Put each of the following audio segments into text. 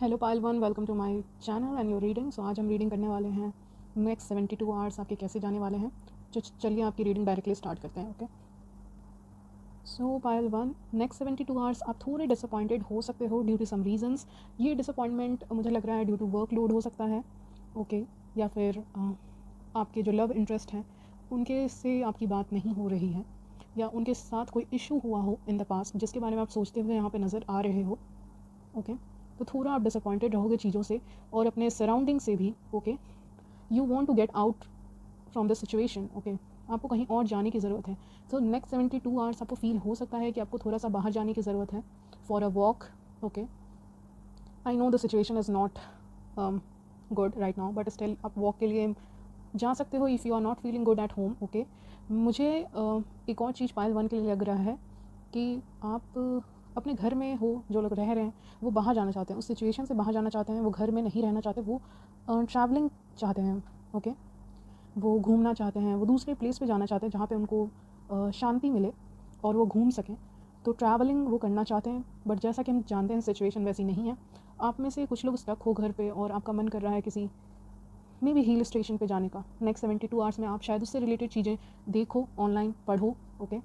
Hello Payal one, welcome to my channel and your reading. So आज हम reading करने वाले हैं नेक्स्ट 72 आवर्स आपके कैसे जाने वाले हैं। चलिए आपकी रीडिंग डायरेक्टली स्टार्ट करते हैं। ओके, सो पायल वन, नेक्स्ट 72 आवर्स आप थोड़े डिसअपॉइंटेड हो सकते हो ड्यू टू सम रीजंस। ये डिसअपॉइंटमेंट मुझे लग रहा है ड्यू टू वर्कलोड हो सकता है। ओके, या फिर आपके जो लव इंटरेस्ट हैं उनके से आपकी बात नहीं हो रही है, या उनके साथ कोई इशू हुआ हो इन द पास्ट जिसके बारे में आप सोचते हुए यहाँ पे नज़र आ रहे हो। ओके, तो थोड़ा आप डिसअपॉइंटेड रहोगे चीज़ों से और अपने सराउंडिंग से भी। Okay, you want to get out from the situation. Okay, आपको कहीं और जाने की ज़रूरत है। सो नेक्स्ट 72 आवर्स आपको फील हो सकता है कि आपको थोड़ा सा बाहर जाने की ज़रूरत है for a walk. Okay, I know the situation is not good right now, but still आप वॉक के लिए जा सकते हो if you are not feeling good at home. Okay, मुझे एक और चीज़ पायल वन के लिए लग रहा है कि आप अपने घर में हो, जो लोग रह रहे हैं वो बाहर जाना चाहते हैं, उस सिचुएशन से बाहर जाना चाहते हैं, वो घर में नहीं रहना चाहते, वो ट्रैवलिंग चाहते हैं। ओके, वो घूमना चाहते हैं, वो दूसरे प्लेस पे जाना चाहते हैं जहाँ पे उनको शांति मिले और वो घूम सकें। तो ट्रैवलिंग वो करना चाहते हैं, बट जैसा कि हम जानते हैं सिचुएशन वैसी नहीं है। आप में से कुछ लोग स्टक हो घर पे और आपका मन कर रहा है किसी मे भी हिल स्टेशन पे जाने का। नेक्स्ट 72 आवर्स में आप शायद उससे रिलेटेड चीज़ें देखो, ऑनलाइन पढ़ो। ओके,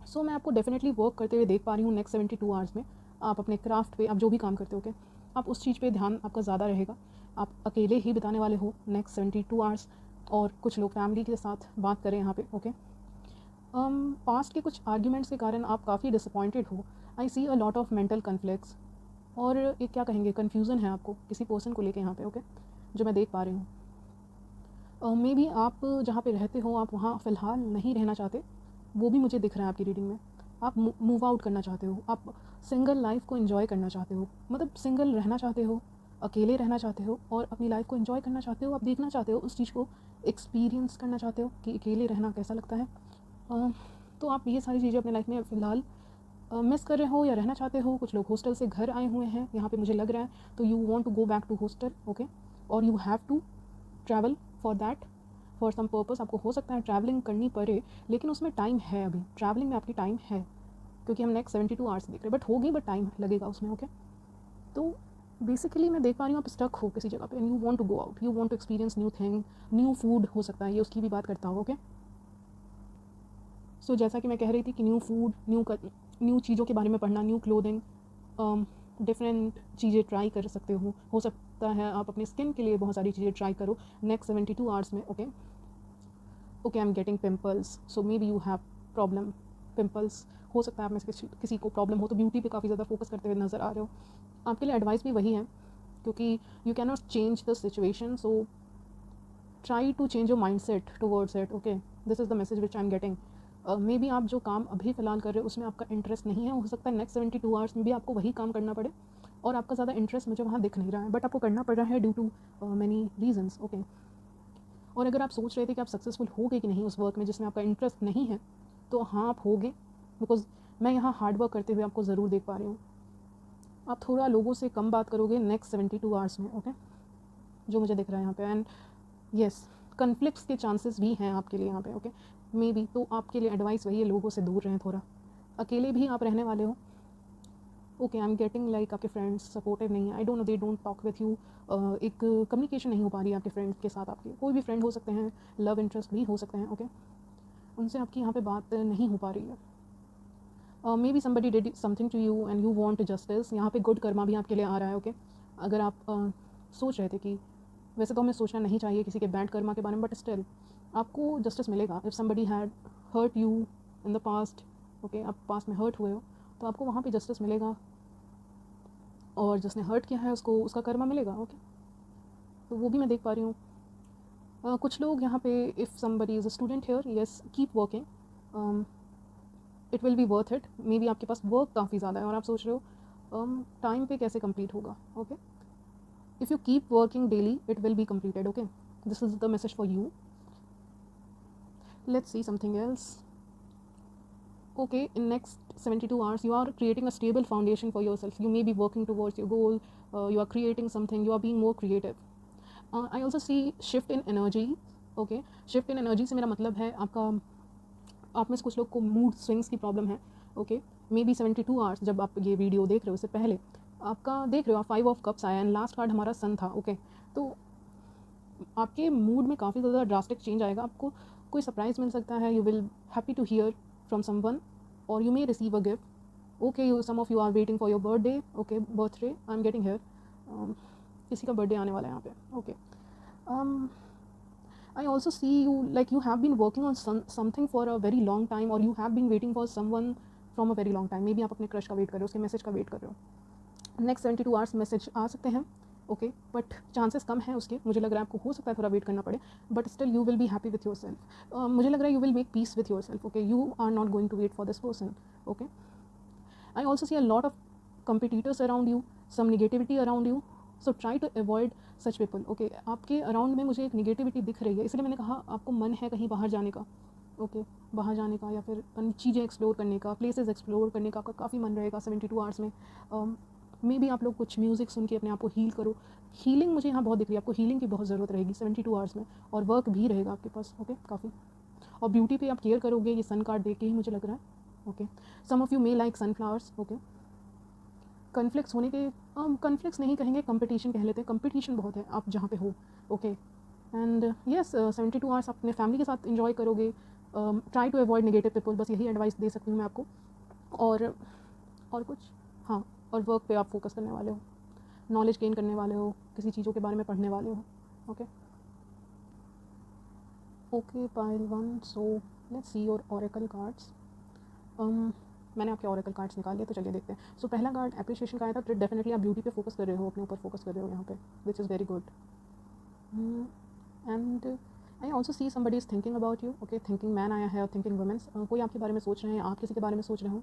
सो मैं आपको डेफिनेटली वर्क करते हुए देख पा रही हूँ नेक्स्ट 72 आवर्स में। आप अपने क्राफ्ट पे, आप जो भी काम करते हो, ओके, आप उस चीज़ पे ध्यान आपका ज़्यादा रहेगा। आप अकेले ही बिताने वाले हो नेक्स्ट 72 आवर्स, और कुछ लोग फैमिली के साथ बात करें यहाँ पे। ओके, पास्ट के कुछ आर्ग्यूमेंट्स के कारण आप काफ़ी डिसअपॉइंटेड हो। I see a lot of mental conflicts, और एक क्या कहेंगे, कन्फ्यूज़न है आपको किसी पर्सन को लेके यहाँ पे। ओके, जो मैं देख पा रही हूँ। मे बी आप जहाँ पे रहते हो आप वहाँ फ़िलहाल नहीं रहना चाहते, वो भी मुझे दिख रहा है आपकी रीडिंग में। आप मूव आउट करना चाहते हो, आप सिंगल लाइफ को एंजॉय करना चाहते हो, मतलब सिंगल रहना चाहते हो, अकेले रहना चाहते हो और अपनी लाइफ को एंजॉय करना चाहते हो। आप देखना चाहते हो, उस चीज़ को एक्सपीरियंस करना चाहते हो कि अकेले रहना कैसा लगता है। तो आप ये सारी चीज़ें अपनी लाइफ में फ़िलहाल मिस कर रहे हो या रहना चाहते हो। कुछ लोग हॉस्टल से घर आए हुए हैं यहाँ पे मुझे लग रहा है, तो you want to go back to hostel. Okay, और you have to travel for that, for some purpose. आपको हो सकता है ट्रैवलिंग करनी पड़े, लेकिन उसमें टाइम है, अभी ट्रैवलिंग में आपकी टाइम है, क्योंकि हम नेक्स्ट 72 आवर्स देख रहे हैं, बट होगी, बट टाइम लगेगा उसमें। ओके, तो बेसिकली मैं देख पा रही हूँ आप स्टक हो किसी जगह पे and you want to go out, you want to experience new thing, new food हो सकता है, ये उसकी भी बात करता हूँ। ओके, सो जैसा कि मैं कह रही थी कि न्यू फूड, न्यू चीज़ों के बारे में पढ़ना, न्यू क्लोथिंग, डिफरेंट चीज़ें ट्राई कर सकते हो सकता है आप अपने स्किन के लिए बहुत सारी चीज़ें ट्राई करो नेक्स्ट 72 आवर्स में। Okay, okay, I am getting pimples, so may be you have problem, pimples हो सकता है आप में से किसी को प्रॉब्लम हो, तो ब्यूटी पे काफ़ी ज़्यादा फोकस करते हुए नज़र आ रहे हो। आपके लिए एडवाइस भी वही है, क्योंकि you can not change the situation, so try to change your mind set towards it. Okay, this is the message which I am getting. Maybe आप जो काम अभी फ़िलहाल कर रहे हो उसमें आपका इंटरेस्ट नहीं है, हो सकता है नेक्स्ट 72 आवर्स में भी आपको वही काम करना पड़े, और आपका ज़्यादा इंटरेस्ट मुझे वहाँ दिख नहीं रहा है, बट आपको करना पड़ रहा है due to many reasons. Okay, और अगर आप सोच रहे थे कि आप सक्सेसफुल होगे कि नहीं उस वर्क में जिसमें आपका इंटरेस्ट नहीं है, तो हाँ आप होगे, बिकॉज मैं यहाँ हार्ड वर्क करते हुए आपको ज़रूर देख पा रही हूँ। आप थोड़ा लोगों से कम बात करोगे नेक्स्ट 72 आवर्स में। ओके, जो मुझे दिख रहा है यहाँ पे, एंड येस, कन्फ्लिक्ट्स के चांसेस भी हैं आपके लिए यहाँ पे। ओके, मे बी, तो आपके लिए एडवाइस वही है, लोगों से दूर रहें थोड़ा, अकेले भी आप रहने वाले हो। Okay, I am getting like आपके फ्रेंड्स सपोर्टिव नहीं है, I don't know, they don't talk with you. एक कम्युनिकेशन नहीं हो पा रही है आपके फ्रेंड्स के साथ। आपके कोई भी फ्रेंड हो सकते हैं, लव इंटरेस्ट भी हो सकते हैं। ओके, उनसे आपकी यहाँ पे बात नहीं हो पा रही है। Maybe somebody did something to you and you want justice. यहाँ पे गुड कर्मा भी आपके लिए आ रहा है। ओके, अगर आप सोच रहे थे कि वैसे तो हमें सोचना नहीं चाहिए किसी के बैड कर्मा के बारे में, बट स्टिल आपको जस्टिस मिलेगा। If somebody had hurt you in the past, okay, आप पास्ट में हर्ट हुए हो, तो आपको वहाँ पे जस्टिस मिलेगा, और जिसने हर्ट किया है उसको उसका कर्मा मिलेगा। ओके, तो वो भी मैं देख पा रही हूँ। कुछ लोग यहाँ पे, if somebody is a student here, yes, keep working, it will be worth it. May be आपके पास वर्क काफ़ी ज़्यादा है और आप सोच रहे हो टाइम पे कैसे कंप्लीट होगा। Okay, if you keep working daily it will be completed. Okay, this is the message for you. Let's see something else. Okay, in next 72 hours you are creating a stable foundation for yourself. You may be working towards your goal, you are creating something, you are being more creative. I also see shift in energy. Okay, shift in energy से मेरा मतलब है आपका, आप में से कुछ लोग को मूड स्विंग्स की प्रॉब्लम है। ओके, मे बी 72 आवर्स जब आप ये वीडियो देख रहे हो उससे पहले आपका देख रहे हो आप 5 ऑफ कप्स आया एंड लास्ट कार्ड हमारा सन था, ओके। तो आपके मूड में काफ़ी ज़्यादा ड्रास्टिक चेंज आएगा, आपको कोई सरप्राइज़ मिल सकता है, you will happy to hear from someone और you may receive a gift, okay. You some of you are waiting for your birthday, okay, birthday I am getting here, किसी का birthday आने वाला है यहाँ पे, okay. I also see you like you have been working on something for a very long time or you have been waiting for someone from a very long time. Maybe आप अपने crush का wait कर रहे हो, उसके message का wait कर रहे हो। नेक्स्ट 72 आवर्स मैसेज आ सकते हैं, ओके, बट चांसेस कम है उसके। मुझे लग रहा है आपको हो सकता है थोड़ा वेट करना पड़े, but still you will be happy with yourself. मुझे लग रहा है you will make peace with yourself, okay. You are not going to wait for this person, okay. I also see a lot of competitors around you, some negativity around you, so try to avoid such people, okay. आपके around में मुझे एक negativity दिख रही है, इसलिए मैंने कहा आपको मन है कहीं बाहर जाने का, ओके, बाहर जाने का या फिर चीज़ें एक्सप्लोर करने का, प्लेसेस एक्सप्लोर करने का आपका काफ़ी मन रहेगा 72 आवर्स में। मे बी आप लोग कुछ म्यूज़िक सुन के अपने आप को हील करो। हीलिंग मुझे यहाँ बहुत दिख रही है, आपको हीलिंग की बहुत ज़रूरत रहेगी 72 आवर्स में, और वर्क भी रहेगा आपके पास, ओके, काफ़ी। और ब्यूटी पे आप केयर करोगे, ये सन कार्ड देख के ही मुझे लग रहा है, okay. Some of you may like sunflowers, okay. Conflicts होने के, कन्फ्लिक्ट्स नहीं कहेंगे, कंपटीशन कह लेते हैं, कंपटीशन बहुत है आप जहाँ पे हो, ओके। एंड येस 72 आवर्स अपने फैमिली के साथ इन्जॉय करोगे। Try to avoid negative people, बस यही एडवाइस दे सकती हूँ मैं आपको। और कुछ, हाँ, और वर्क पे आप फोकस करने वाले हो, नॉलेज गेन करने वाले हो, किसी चीज़ों के बारे में पढ़ने वाले हो, okay. Okay pile 1, so let's see your Oracle cards. मैंने आपके ओरेकल कार्ड्स निकाल लिए, तो चलिए देखते हैं। सो पहला कार्ड एप्रिशिएशन का आया था, तो डेफिनेटली आप ब्यूटी पे फोकस कर रहे हो, अपने ऊपर फोकस कर रहे हो यहाँ पे, which is very good. And I also C somebody is thinking about you, okay. Thinking man आया है और थिंकिंग वुमेन्स, कोई आपके बारे में सोच रहे हैं, आप किसी के बारे में सोच रहे हो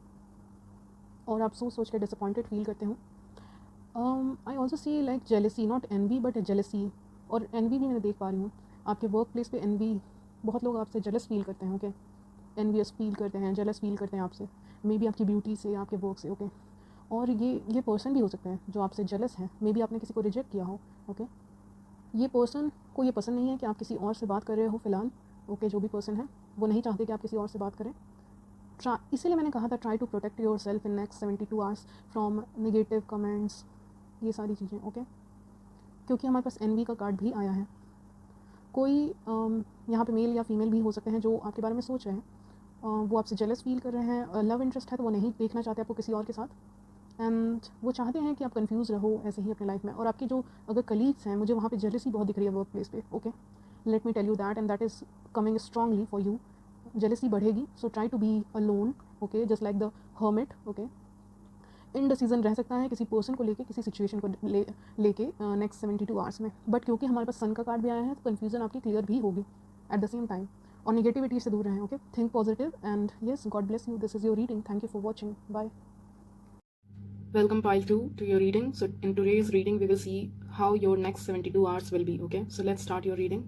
और आप सोच के डिसअपॉइंटेड फील करते हो। आई also C like jealousy, not N V but jealousy, और एनवी भी मैं देख पा रही हूँ आपके वर्क प्लेस पे। एनवी, बहुत लोग आपसे जेलस फील करते हैं, ओके। एनवियस फील करते हैं, जेलस फील करते हैं आपसे, मे बी आपकी ब्यूटी से, आपके वर्क से, ओके। और ये पर्सन भी हो सकते हैं जो आपसे जेलस है, मे बी आपने किसी को रिजेक्ट किया हो, ओके। ये पर्सन को ये पसंद नहीं है कि आप किसी और से बात कर रहे हो फ़िलहाल, ओके। जो भी पर्सन है वो नहीं चाहते कि आप किसी और से बात करें। इसीलिए मैंने कहा था try to protect yourself in next 72 hours from negative comments, ये सारी चीज़ें, ओके। क्योंकि हमारे पास एनवी का कार्ड भी आया है। कोई यहाँ पे मेल या फीमेल भी हो सकते हैं जो आपके बारे में सोच रहे हैं, वो आपसे जेलस फील कर रहे हैं, लव इंटरेस्ट है तो वो नहीं देखना चाहते आपको किसी और के साथ, एंड वो चाहते हैं कि आप कंफ्यूज रहो ऐसे ही अपने लाइफ में। और आपके जो अगर कलीग्स हैं, मुझे वहाँ पे जेलसी बहुत दिख रही है वर्क प्लेस पे, okay. Let me tell you that, and that is coming strongly for you. Jealousy बढ़ेगी, so try to be alone, okay, just like the hermit, okay. Indecision रह सकता है किसी पर्सन को लेके, किसी सिचुएशन को लेके नेक्स्ट 72 आवर्स में, बट क्योंकि हमारे पास सन का कार्ड भी आया है तो कन्फ्यूजन आपकी क्लियर भी होगी एट द सेम टाइम। और नेगेटिविटी से दूर रहें, okay. Think positive and yes, God bless you. This is your reading, thank you for watching, bye. Welcome pile 2 to your reading. So in today's reading we will see how your next 72 hours will be, okay. So let's start your reading.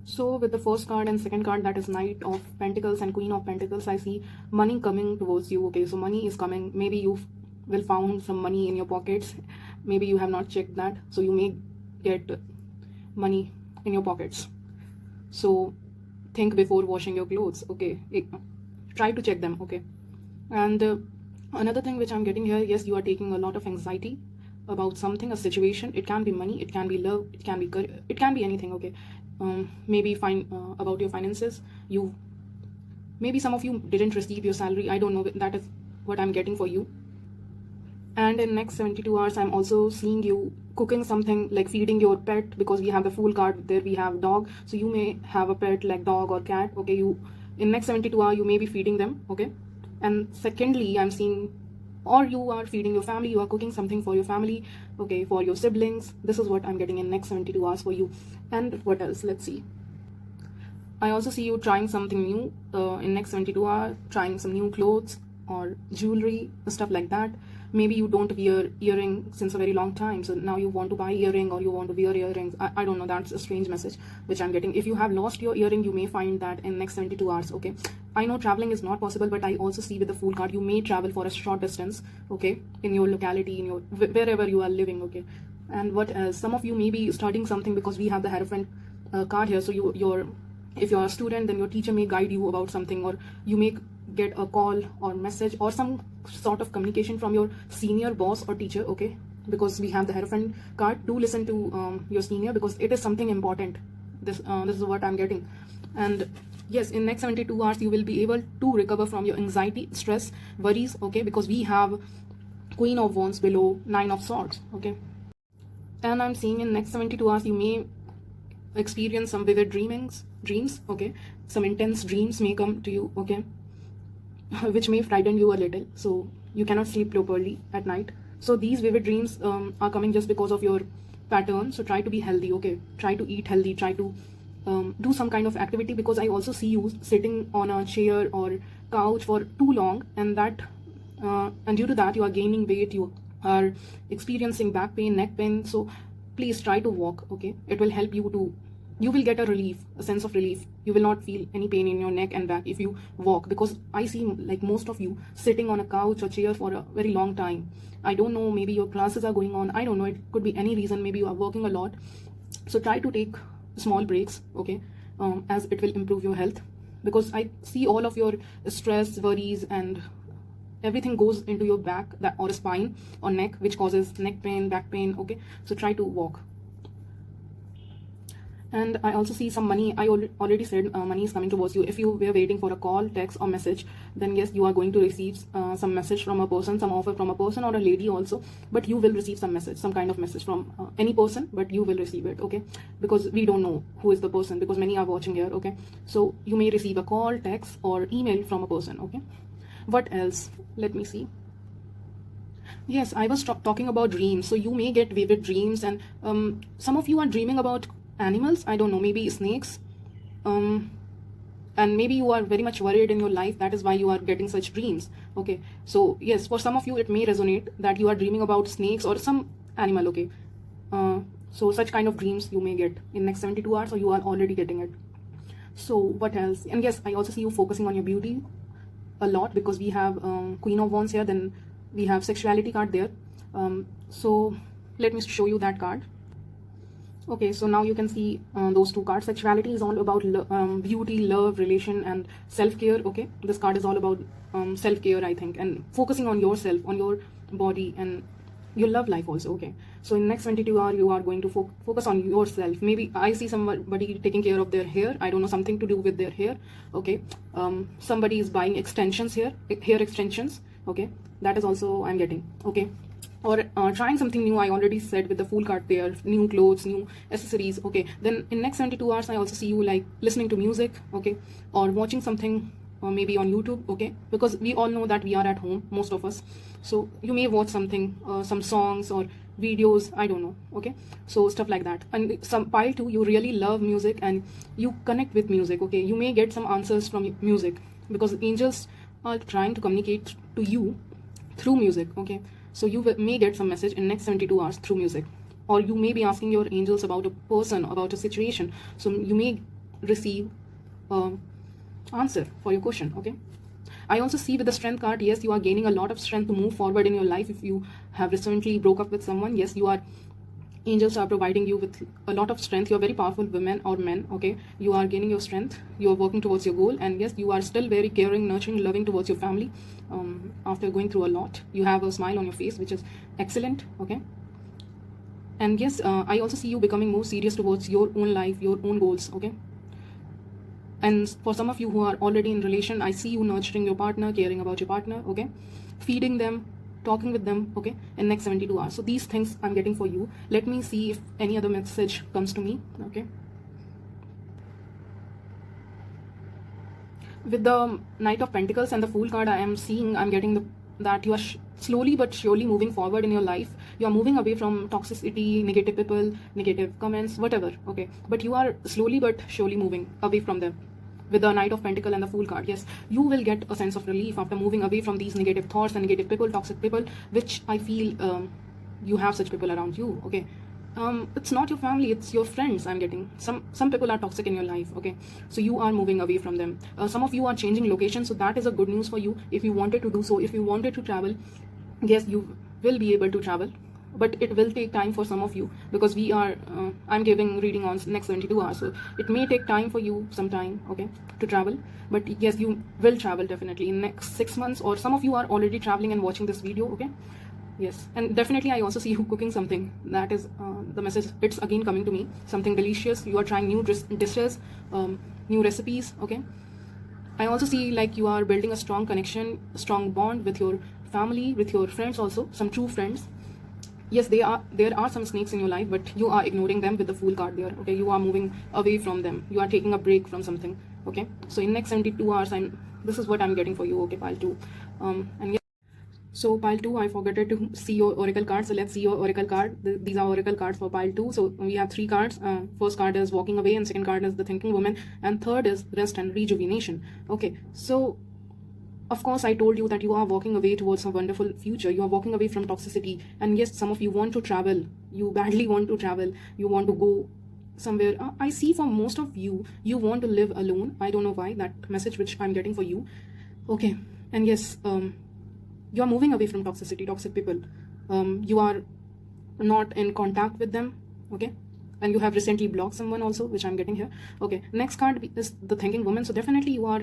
So with the first card and second card, that is Knight of Pentacles and Queen of Pentacles, I see money coming towards you, okay. So money is coming, maybe you will found some money in your pockets, maybe you have not checked that, so you may get money in your pockets. So think before washing your clothes, okay. Try to check them, okay. And another thing which I'm getting here, yes, you are taking a lot of anxiety about something, a situation. It can be money, it can be love, it can be it can be anything, okay. Maybe about your finances, maybe some of you didn't receive your salary, I don't know, that is what I'm getting for you. And in next 72 hours I'm also seeing you cooking something, like feeding your pet, because we have the Fool card there, we have dog, so you may have a pet like dog or cat, okay. You in next 72 hours you may be feeding them, okay. And secondly, I'm seeing, or you are feeding your family, you are cooking something for your family, okay, for your siblings. This is what I'm getting in next 72 hours for you. And what else? Let's see. I also see you trying something new in next 72 hours, trying some new clothes or jewelry, stuff like that. Maybe you don't wear earring since a very long time, so now you want to buy earring or you want to wear earrings. I don't know, that's a strange message which I'm getting. If you have lost your earring, you may find that in next 72 hours, okay. I know traveling is not possible, but I also see with the Fool card, you may travel for a short distance, okay, in your locality, in your wherever you are living, okay. And what else? Some of you may be studying something, because we have the Hierophant card here, so if you're a student, then your teacher may guide you about something, or you may get a call or message or some sort of communication from your senior boss or teacher, okay? Because we have the Hierophant card. Do listen to your senior, because it is something important. This is what I'm getting. And yes, in next 72 hours you will be able to recover from your anxiety, stress, worries, okay? Because we have Queen of Wands below Nine of Swords, okay? And I'm seeing in next 72 hours you may experience some vivid dreams, okay? Some intense dreams may come to you, okay? Which may frighten you a little, so you cannot sleep properly at night. So these vivid dreams are coming just because of your pattern. So try to be healthy, okay? Try to eat healthy, try to do some kind of activity, because I also see you sitting on a chair or couch for too long, and due to that you are gaining weight, you are experiencing back pain, neck pain. So please try to walk, okay? It will help you to, you will get a sense of relief. You will not feel any pain in your neck and back if you walk, because I see like most of you sitting on a couch or chair for a very long time. I don't know, maybe your classes are going on, I don't know, it could be any reason, maybe you are working a lot. So try to take small breaks, okay? As it will improve your health, because I see all of your stress, worries, and everything goes into your back, that or spine or neck, which causes neck pain, back pain, okay? So try to walk. And I also see some money. I already said money is coming towards you. If you were waiting for a call, text, or message, then yes, you are going to receive some message from a person, some offer from a person or a lady also. But you will receive some message, some kind of message from any person, but you will receive it, okay? Because we don't know who is the person, because many are watching here, okay? So you may receive a call, text, or email from a person, okay? What else? Let me see. Yes, I was talking about dreams. So you may get vivid dreams, and some of you are dreaming about animals, I don't know, maybe snakes, and maybe you are very much worried in your life, that is why you are getting such dreams, okay? So yes, for some of you it may resonate that you are dreaming about snakes or some animal, okay? So such kind of dreams you may get in next 72 hours, or you are already getting it. So what else? And yes, I also see you focusing on your beauty a lot, because we have Queen of Wands here, then we have sexuality card there. So let me show you that card. Okay, so now you can see those two cards. Sexuality is all about beauty, love, relation, and self-care, okay? This card is all about self-care, I think, and focusing on yourself, on your body, and your love life also, okay? So in next 22 hours, you are going to focus on yourself. Maybe I see somebody taking care of their hair. I don't know, something to do with their hair, okay? Somebody is buying extensions here, hair extensions, okay? That is also I'm getting, okay? Or trying something new. I already said with the Fool card there, new clothes, new accessories, okay? Then in next 72 hours, I also see you like listening to music, okay? Or watching something, or maybe on YouTube, okay? Because we all know that we are at home, most of us. So you may watch something, some songs or videos, I don't know, okay? So stuff like that. And some pile 2, you really love music and you connect with music, okay? You may get some answers from music, because angels are trying to communicate to you through music, okay? So you may get some message in next 72 hours through music, or you may be asking your angels about a person, about a situation. So you may receive answer for your question, okay? I also see with the Strength card, yes, you are gaining a lot of strength to move forward in your life. If you have recently broke up with someone, yes, angels are providing you with a lot of strength. You're very powerful women or men, okay? You are gaining your strength, you are working towards your goal, and yes, you are still very caring, nurturing, loving towards your family. After going through a lot, you have a smile on your face, which is excellent, okay? And yes, I also see you becoming more serious towards your own life, your own goals, okay? And for some of you who are already in relation, I see you nurturing your partner, caring about your partner, okay? Feeding them, talking with them, okay, in next 72 hours. So these things I'm getting for you. Let me see if any other message comes to me, okay? With the Knight of Pentacles and the Fool card, I'm getting that you are slowly but surely moving forward in your life. You are moving away from toxicity, negative people, negative comments, whatever, okay? But you are slowly but surely moving away from them. With the Knight of Pentacles and the Fool card, yes, you will get a sense of relief after moving away from these negative thoughts and negative people, toxic people, which I feel you have such people around you, okay? It's not your family, it's your friends. I'm getting some people are toxic in your life, okay? So you are moving away from them. Some of you are changing location, so that is a good news for you. If you wanted to do so, if you wanted to travel, yes, you will be able to travel. but it will take time for some of you, because we are I'm giving reading on next 72 hours, so it may take time for you some time, okay, to travel. But yes, you will travel definitely in next 6 months, or some of you are already traveling and watching this video, okay. Yes, and definitely I also see you cooking something. That is the message. It's again coming to me, something delicious. You are trying new dishes, new recipes, okay. I also see like you are building a strong connection, strong bond with your family, with your friends also, some true friends. Yes, there are some snakes in your life, but you are ignoring them with the Fool card there, okay. You are moving away from them. You are taking a break from something, okay. So in next 72 hours, this is what I'm getting for you, okay, pile 2. And yes, so pile 2, I forgot to see your oracle card. So let's see your oracle card. These are oracle cards for pile 2. So we have 3 cards. First card is walking away, and second card is the thinking woman, and third is rest and rejuvenation, okay. So of course, I told you that you are walking away towards a wonderful future. You are walking away from toxicity. And yes, some of you want to travel. You badly want to travel. You want to go somewhere. I see for most of you, you want to live alone. I don't know why, that message which I'm getting for you. Okay. And yes, you are moving away from toxicity, toxic people. You are not in contact with them. Okay. And you have recently blocked someone also, which I'm getting here. Okay, next card is the thinking woman. So definitely you are,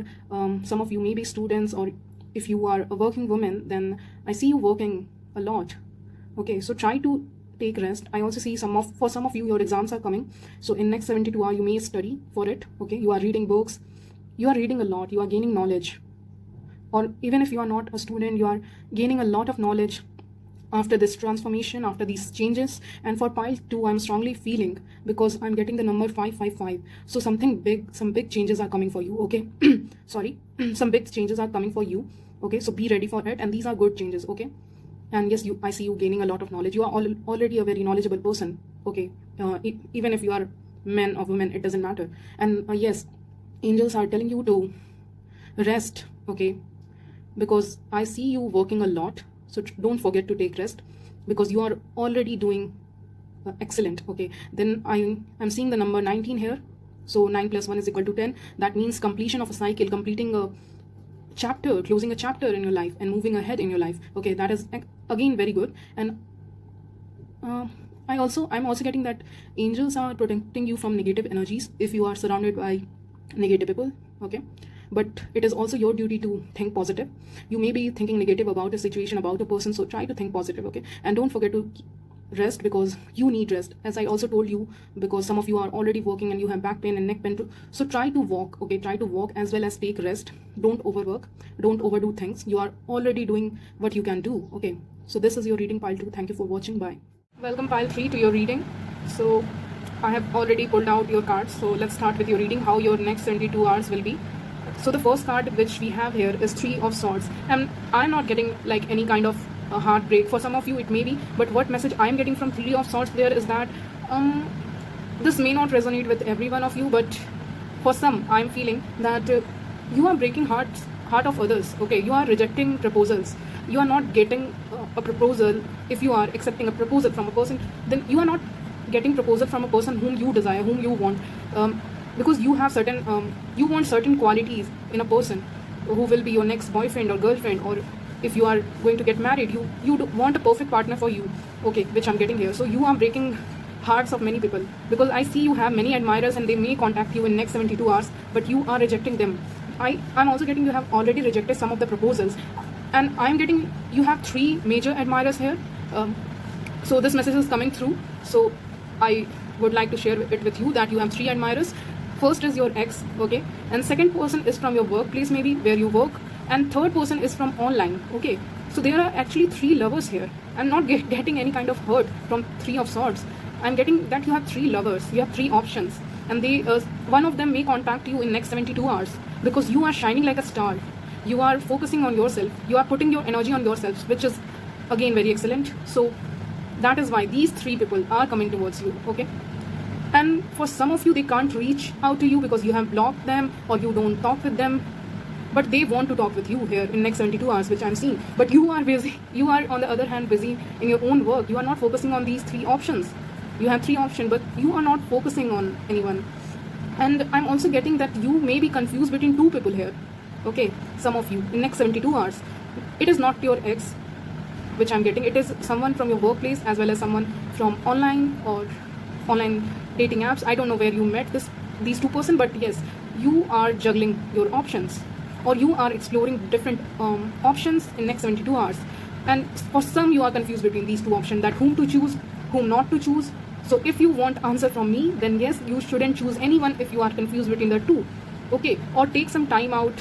some of you may be students, or if you are a working woman, then I see you working a lot. Okay, so try to take rest. I also see for some of you, your exams are coming. So in next 72 hours, you may study for it. Okay, you are reading books. You are reading a lot. You are gaining knowledge. Or even if you are not a student, you are gaining a lot of knowledge after this transformation, after these changes. And for pile 2, I'm strongly feeling, because I'm getting the number 555. So some big changes are coming for you, okay. Sorry, some big changes are coming for you, okay. So be ready for it, and these are good changes, okay. And yes, I see you gaining a lot of knowledge. You are already a very knowledgeable person, okay. Even if you are man or woman, it doesn't matter. And yes, angels are telling you to rest, okay, because I see you working a lot. So don't forget to take rest, because you are already doing excellent, okay. Then I'm seeing the number 19 here. So 9 plus 1 is equal to 10. That means completion of a cycle, completing a chapter, closing a chapter in your life and moving ahead in your life, okay. That is again very good. And I'm also getting that angels are protecting you from negative energies if you are surrounded by negative people, okay. But it is also your duty to think positive. You may be thinking negative about a situation, about a person, so try to think positive, okay. And don't forget to rest, because you need rest, as I also told you, because some of you are already working and you have back pain and neck pain too. So try to walk, okay. Try to walk as well as take rest. Don't overwork, don't overdo things. You are already doing what you can do, okay. So this is your reading, pile 2. Thank you for watching. Bye. Welcome pile 3 to your reading. So I have already pulled out your cards, so let's start with your reading, how your next 72 hours will be. So the first card which we have here is 3 of Swords, and I'm not getting like any kind of heartbreak. For some of you it may be, but what message I'm getting from 3 of Swords there is that this may not resonate with every one of you, but for some I'm feeling that you are breaking heart of others, okay. You are rejecting proposals. You are not getting a proposal. If you are accepting a proposal from a person, then you are not getting proposal from a person whom you desire, whom you want, because you have certain you want certain qualities in a person who will be your next boyfriend or girlfriend, or if you are going to get married, you want a perfect partner for you, okay, which I'm getting here. So you are breaking hearts of many people, because I see you have many admirers and they may contact you in next 72 hours, but you are rejecting them. I'm also getting you have already rejected some of the proposals, and I'm getting you have 3 major admirers here. So this message is coming through, so I would like to share it with you that you have 3 admirers. First is your ex, okay, and second person is from your workplace, maybe where you work, and third person is from online, okay. So there are actually 3 lovers here. I'm not getting any kind of hurt from 3 of Swords. I'm getting that you have 3 lovers, you have 3 options, and they one of them may contact you in next 72 hours, because you are shining like a star. You are focusing on yourself. You are putting your energy on yourself, which is again very excellent. So that is why these 3 people are coming towards you, okay. And for some of you, they can't reach out to you because you have blocked them or you don't talk with them, but they want to talk with you here in next 72 hours, which I'm seeing. But you are busy. You are on the other hand busy in your own work. You are not focusing on these 3 options. You have 3 options, but you are not focusing on anyone. And I'm also getting that you may be confused between 2 people here, okay. Some of you in next 72 hours, it is not your ex, which I'm getting, it is someone from your workplace as well as someone from online or online dating apps. I don't know where you met these two person, but yes, you are juggling your options, or you are exploring different options in next 72 hours. And for some, you are confused between these two options, that whom to choose, whom not to choose. So if you want answer from me, then yes, you shouldn't choose anyone if you are confused between the two. Okay, or take some time out,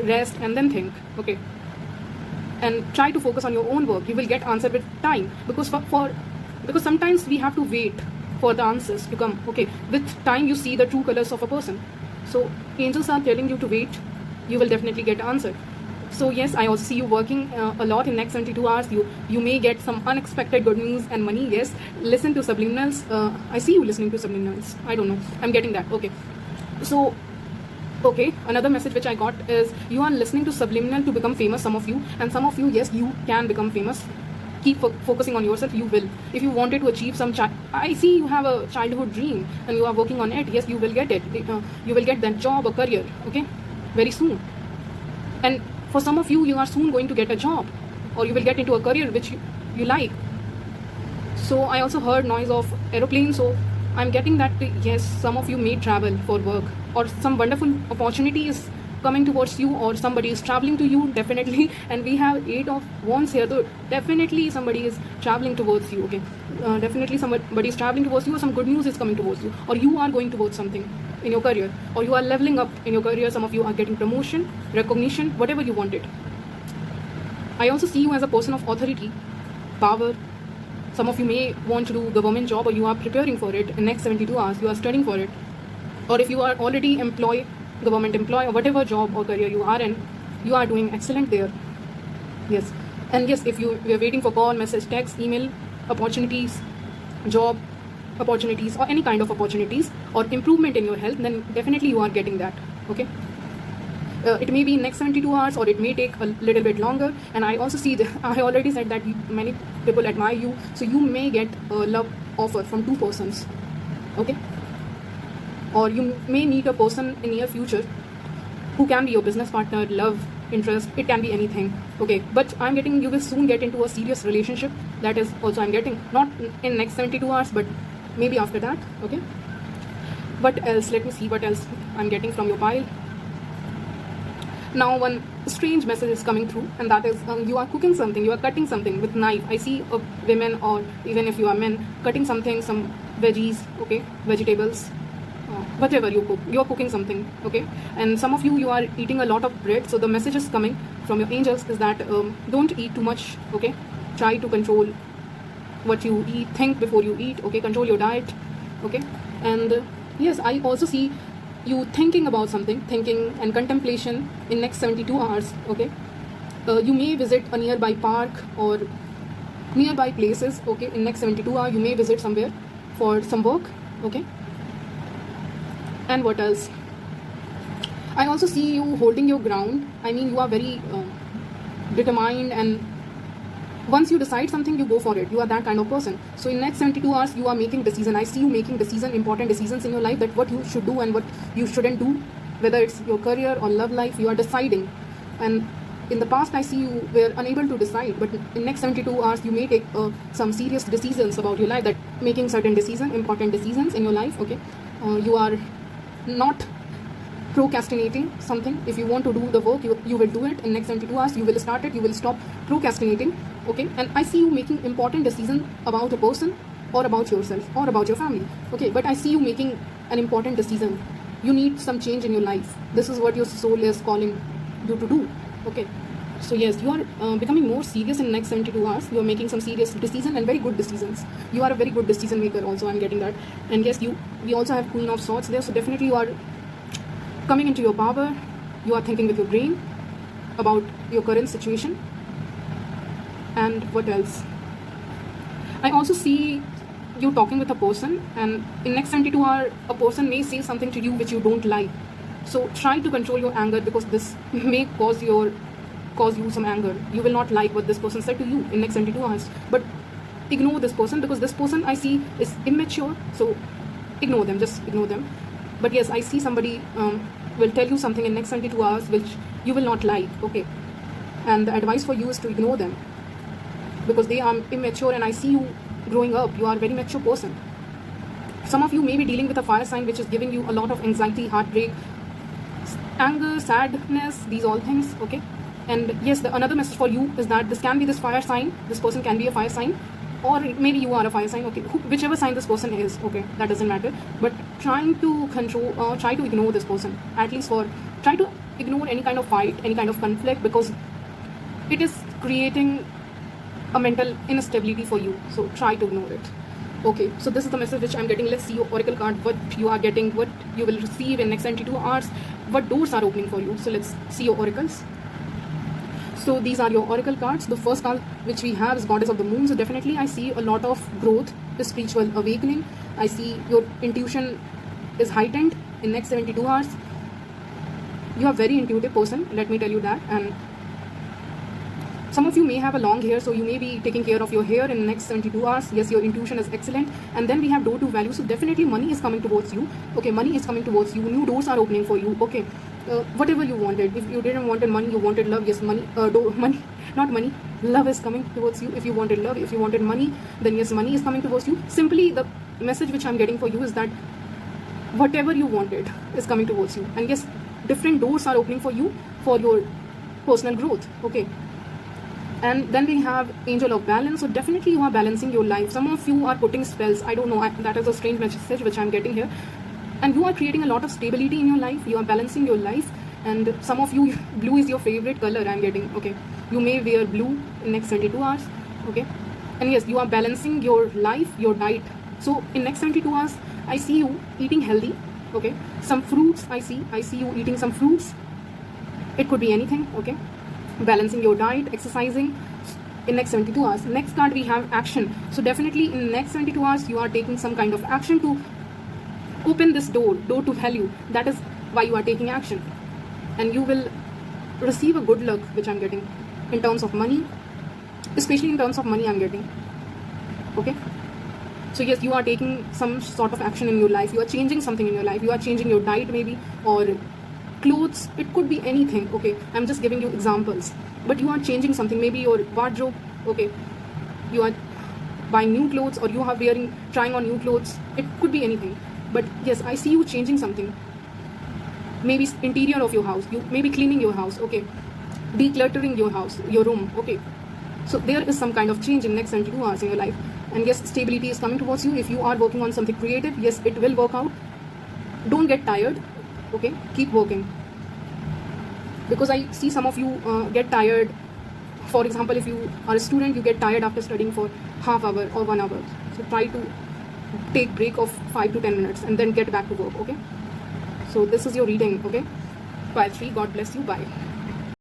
rest, and then think. Okay, and try to focus on your own work. You will get answer with time, because because sometimes we have to wait for the answers to come. Okay, with time you see the true colors of a person. So angels are telling you to wait. You will definitely get answer. So yes, I also see you working a lot in next 72 hours. You may get some unexpected good news and money. Yes, listen to subliminals. I see you listening to subliminals. I don't know, I'm getting that. Okay, so okay, another message which I got is you are listening to subliminal to become famous, some of you. And some of you, yes, you can become famous. Keep focusing on yourself. You will. If you wanted to achieve some I see you have a childhood dream and you are working on it. Yes, you will get it. You will get that job or career, okay, very soon. And for some of you, you are soon going to get a job, or you will get into a career which you like. So I also heard noise of aeroplane. So I'm getting that yes, some of you may travel for work, or some wonderful opportunity is coming towards you, or somebody is traveling to you, definitely. And we have 8 of wands here, so definitely somebody is traveling towards you. Okay, definitely somebody is traveling towards you, or some good news is coming towards you, or you are going towards something in your career, or you are leveling up in your career. Some of you are getting promotion, recognition, whatever you wanted. I also see you as a person of authority, power. Some of you may want to do government job, or you are preparing for it in next 72 hours. You are studying for it, or if you are already government employee, or whatever job or career you are in, you are doing excellent there. Yes, and yes, if you are waiting for call, message, text, email opportunities, job opportunities, or any kind of opportunities, or improvement in your health, then definitely you are getting that. Okay, it may be in next 72 hours, or it may take a little bit longer. And I also see I already said that many people admire you, so you may get a love offer from 2 persons. Okay, or you may meet a person in near future who can be your business partner, love interest. It can be anything. Okay, but I'm getting you will soon get into a serious relationship. That is also I'm getting, not in next 72 hours, but maybe after that. Okay, what else? Let me see what else I'm getting from your pile. Now one strange message is coming through, and that is you are cooking something, you are cutting something with knife. I see women, or even if you are men, cutting something, some veggies, okay, vegetables, whatever you cook, you are cooking something. Okay, and some of you are eating a lot of bread. So the message is coming from your angels is that don't eat too much. Okay, try to control what you eat, think before you eat. Okay, control your diet. Okay, and yes, I also see you thinking about something, thinking and contemplation in next 72 hours. Okay, you may visit a nearby park or nearby places. Okay, in next 72 hours you may visit somewhere for some work. Okay, and what else? I also see you holding your ground. I mean, you are very determined, and once you decide something, you go for it. You are that kind of person. So in next 72 hours you are making decision. I see you making decision, important decisions in your life, that what you should do and what you shouldn't do, whether it's your career or love life. You are deciding. And in the past I see you were unable to decide, but in next 72 hours you may take some serious decisions about your life, that making certain decisions, important decisions in your life. Okay, you are not procrastinating something. If you want to do the work, you will do it in next 72 hours. You will start it. You will stop procrastinating. Okay, and I see you making important decision about a person, or about yourself, or about your family. Okay, but I see you making an important decision. You need some change in your life. This is what your soul is calling you to do. Okay, so yes, you are becoming more serious in next 72 hours. You are making some serious decision, and very good decisions. You are a very good decision maker also. I'm getting that. And yes, we also have Queen of Swords there. So definitely you are coming into your power. You are thinking with your brain about your current situation. And what else? I also see you talking with a person, and in next 72 hours a person may say something to you which you don't like. So try to control your anger, because this may cause you some anger. You will not like what this person said to you in next 72 hours, but ignore this person, because this person I see is immature. So ignore them, just ignore them. But yes, I see somebody will tell you something in next 72 hours which you will not like. Okay, and the advice for you is to ignore them. because they are immature, and I see you growing up. You are a very mature person. Some of you may be dealing with a fire sign which is giving you a lot of anxiety, heartbreak, anger, sadness, these all things, okay? And yes, another message for you is that this can be this fire sign. This person can be a fire sign, or maybe you are a fire sign, okay? Whichever sign this person is, okay, that doesn't matter. But trying to control, try to ignore this person, at least try to ignore any kind of fight, any kind of conflict, because it is creating a mental instability for you. So try to ignore it. Okay, so this is the message which I'm getting. Let's see your oracle card, what you are getting, what you will receive in next 72 hours, what doors are opening for you. So let's see your oracles. So these are your oracle cards. The first card which we have is Goddess of the Moon. So definitely I see a lot of growth, the spiritual awakening. I see your intuition is heightened in next 72 hours. You are very intuitive person, let me tell you that. And some of you may have a long hair, so you may be taking care of your hair in the next 72 hours. Yes, your intuition is excellent. And then we have door to value. So definitely money is coming towards you. Okay, money is coming towards you. New doors are opening for you. Okay, whatever you wanted. If you didn't wanted money, you wanted love. Yes, money, money, not money. Love is coming towards you. If you wanted love, if you wanted money, then yes, money is coming towards you. Simply the message which I'm getting for you is that whatever you wanted is coming towards you. And yes, different doors are opening for you for your personal growth. Okay. And then we have Angel of Balance. So definitely you are balancing your life. Some of you are putting spells. I don't know. That is a strange message which I'm getting here. And you are creating a lot of stability in your life. You are balancing your life. And some of you, blue is your favorite color, I'm getting. Okay. You may wear blue in next 72 hours. Okay. And yes, you are balancing your life, your diet. So in next 72 hours, I see you eating healthy. Okay. Some fruits I see you eating some fruits. It could be anything. Okay. Balancing your diet, exercising in next 72 hours. Next card we have action. So definitely in next 72 hours you are taking some kind of action to open this door to value. That is why you are taking action, and you will receive a good luck which I'm getting in terms of money, especially in terms of money I'm getting. Okay, so yes, you are taking some sort of action in your life. You are changing something in your life. You are changing your diet maybe, or clothes. It could be anything. Okay, I'm just giving you examples, but you are changing something, maybe your wardrobe. Okay, you are buying new clothes, or you are trying on new clothes. It could be anything, but yes, I see you changing something. Maybe interior of your house, you may be cleaning your house. Okay, decluttering your house, your room. Okay, so there is some kind of change in next 72 hours in your life. And yes, stability is coming towards you. If you are working on something creative, yes, it will work out. Don't get tired. Okay, keep working, because I see some of you get tired. For example, if you are a student, you get tired after studying for half hour or 1 hour. So try to take break of 5 to 10 minutes and then get back to work. Okay, so this is your reading. Okay, pile 3. God bless you. Bye.